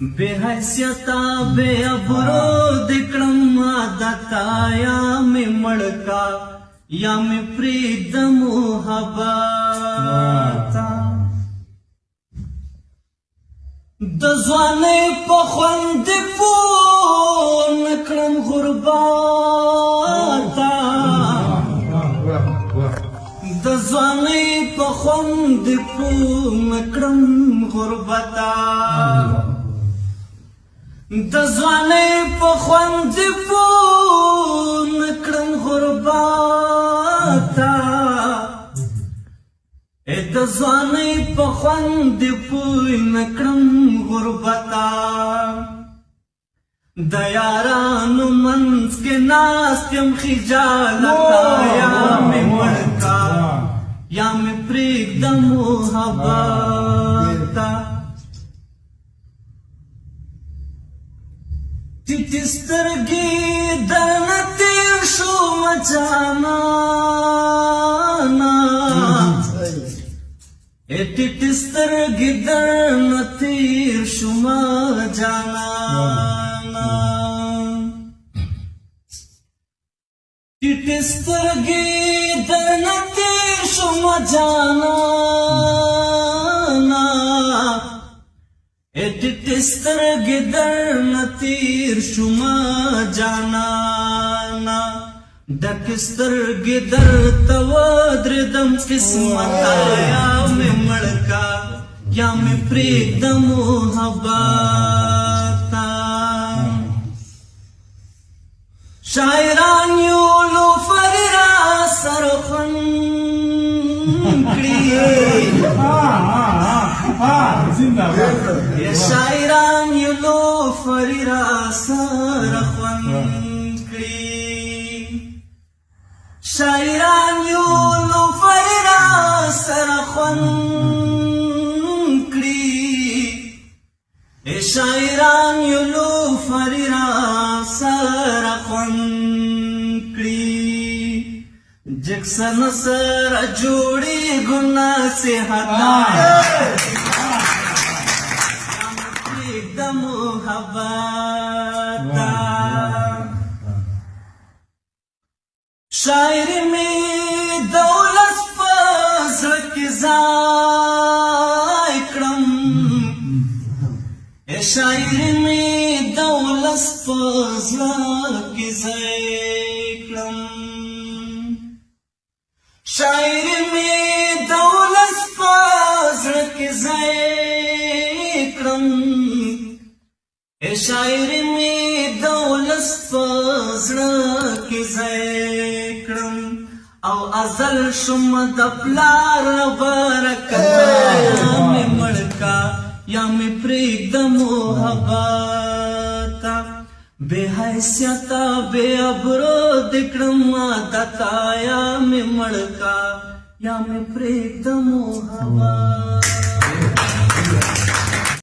بے حیثیتا بے ابرو دکڑم عادتا یا میں مڑکا یا میں پریدم محبتا دزوانے پخوند پون نکڑم غرباتا دزوانے پخوند پون نکڑم غربتا دزوانے پخوند پون نکڑم غرباتا دزوانے پخوند پون نکڑم غربتا دیارانو منز کے ناستیم خجالتا یا میں مڑکا یا میں پریدم محبتا ټیټې سترګې درنه تېر شوم جانانه ټیټې سترګې درنه تېر شوم جانانه ټیټې سترګې درنه تېر شوم جانانه ټیټې سترګې درنه تېر شوم جانانه ډکې سترګې درته ودرېدم قسمته یا مې مړکا یا مې پرېږدم محبته شاعران یو لوفرې را سره خوند کړي شاعران یو لوفرې را سره خوند کړي شاعران یو لوفرې را سره خوند کړي شاعران یو لوفرې را سره خوند کړي جکسن سره جوړي ګناصحتا د محبتا شاعر میں دولت فضل کی ځای کړم شاعر میں دولت فضل کی ځای کړم شاعر میں دولت فضل کی ځای کړم شاعر میں دولت فضل کی ځای کړم او ازل شم د پلار برکتا یا مې مړکا یا مې پرېږدم محبتا بے حیثیتا بے ابرو دکړم عادتا یا مې مړکا یا مې پرېږدم محبتا